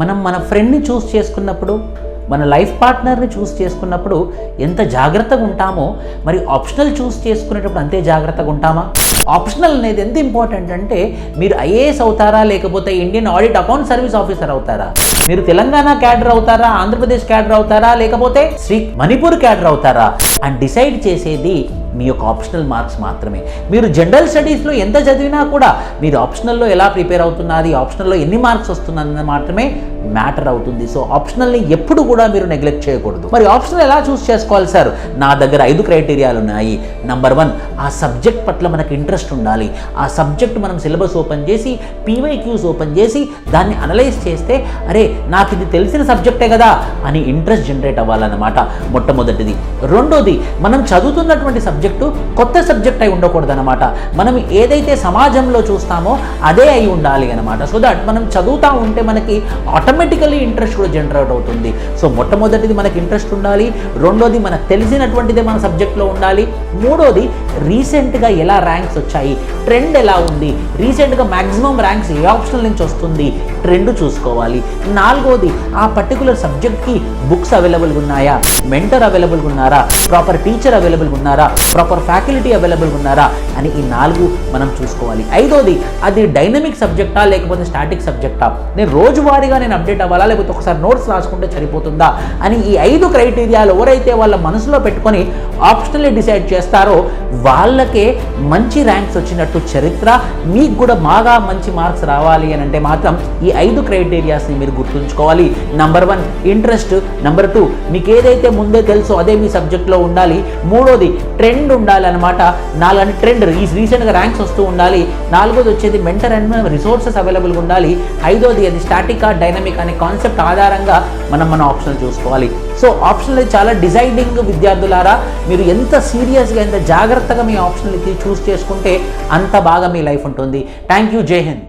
మనం మన ఫ్రెండ్ని చూస్ చేసుకున్నప్పుడు, మన లైఫ్ పార్ట్నర్ని చూస్ చేసుకున్నప్పుడు ఎంత జాగ్రత్తగా ఉంటామో, మరి ఆప్షనల్ చూస్ చేసుకునేటప్పుడు అంతే జాగ్రత్తగా ఉంటామా? ఆప్షనల్ అనేది ఎంత ఇంపార్టెంట్ అంటే, మీరు ఐఏఎస్ అవుతారా, లేకపోతే Indian audit account service officer అవుతారా, మీరు తెలంగాణ క్యాడర్ అవుతారా, ఆంధ్రప్రదేశ్ క్యాడర్ అవుతారా, లేకపోతే మణిపూర్ క్యాడర్ అవుతారా అని డిసైడ్ చేసేది మీ యొక్క ఆప్షనల్ మార్క్స్ మాత్రమే. మీరు జనరల్ స్టడీస్లో ఎంత చదివినా కూడా మీరు ఆప్షనల్లో ఎలా ప్రిపేర్ అవుతున్నది, ఆప్షనల్లో ఎన్ని మార్క్స్ వస్తున్నది మాత్రమే మ్యాటర్ అవుతుంది. సో ఆప్షనల్ని ఎప్పుడు కూడా మీరు నెగ్లెక్ట్ చేయకూడదు. మరి ఆప్షనల్ ఎలా చూస్ చేసుకోవాలి సార్? నా దగ్గర 5 క్రైటీరియాలు ఉన్నాయి. నంబర్ 1, ఆ సబ్జెక్ట్ పట్ల మనకు ఇంట్రెస్ట్ ఉండాలి. ఆ సబ్జెక్ట్ మనం సిలబస్ ఓపెన్ చేసి, పీవైక్యూస్ ఓపెన్ చేసి దాన్ని అనలైజ్ చేస్తే, అరే నాకు ఇది తెలిసిన సబ్జెక్టే కదా అని ఇంట్రెస్ట్ జనరేట్ అవ్వాలన్నమాట మొట్టమొదటిది. రెండోది, మనం చదువుతున్నటువంటి సబ్జెక్టు కొత్త సబ్జెక్ట్ అయి ఉండకూడదన్నమాట. మనం ఏదైతే సమాజంలో చూస్తామో అదే అయి ఉండాలి అన్నమాట. సో దట్ మనం చదువుతూ ఉంటే మనకి ఆటోమేటికల్లీ ఇంట్రెస్ట్ కూడా జనరేట్ అవుతుంది. సో మొట్టమొదటిది మనకి ఇంట్రెస్ట్ ఉండాలి. రెండోది మనకు తెలిసినటువంటిదే మన సబ్జెక్ట్లో ఉండాలి. మూడోది, రీసెంట్గా ఎలా ర్యాంక్స్ వచ్చాయి, ట్రెండ్ ఎలా ఉంది, రీసెంట్గా మ్యాక్సిమం ర్యాంక్స్ ఏ ఆప్షనల్ నుంచి వస్తుంది, ట్రెండ్ చూసుకోవాలి. నాలుగోది, ఆ పర్టికులర్ సబ్జెక్ట్కి బుక్స్ అవైలబుల్గా ఉన్నాయా, మెంటర్ అవైలబుల్గా ఉన్నారా, ప్రాపర్ టీచర్ అవైలబుల్గా ఉన్నారా, ప్రాపర్ ఫ్యాకల్టీ అవైలబుల్గా ఉన్నారా అని ఈ 4 మనం చూసుకోవాలి. ఐదోది, అది డైనమిక్ సబ్జెక్టా లేకపోతే స్టాటిక్ సబ్జెక్టా, నేను రోజువారీగా నేను అప్డేట్ అవ్వాలా లేకపోతే ఒకసారి నోట్స్ రాసుకుంటే సరిపోతుందా అని ఈ 5 క్రైటీరియాలు ఎవరైతే వాళ్ళ మనసులో పెట్టుకొని ఆప్షనల్లీ డిసైడ్ చేస్తారో వాళ్ళకే మంచి ర్యాంక్స్ వచ్చినట్టు చరిత్ర. మీకు కూడా బాగా మంచి మార్క్స్ రావాలి అని అంటే మాత్రం ఈ 5 క్రైటీరియాస్ని మీరు గుర్తుంచుకోవాలి. నంబర్ 1 ఇంట్రెస్ట్, నంబర్ 2 మీకు ఏదైతే ముందే తెలుసో అదే మీ సబ్జెక్ట్లో ఉండాలి. మూడోది ట్రెండ్ ఉండాలి అనమాట. 4 ట్రెండ్ రీసెంట్గా ర్యాంక్స్ వస్తూ ఉండాలి. నాలుగోది వచ్చేది మెంటర్ అండ్ రిసోర్సెస్ అవైలబుల్గా ఉండాలి. ఐదోది, అది స్టాటిక్ డైనమిక్ అనే కాన్సెప్ట్ ఆధారంగా మన ఆప్షన్ చూసుకోవాలి. సో ఆప్షనల్ చాలా డిసైడింగ్. విద్యార్థులారా, మీరు ఎంత సీరియస్గా ఎంత జాగ్రత్తగా మీ ఆప్షనల్ చూస్ చేసుకుంటే అంత బాగా మీ లైఫ్ ఉంటుంది. Thank you. జై హింద్.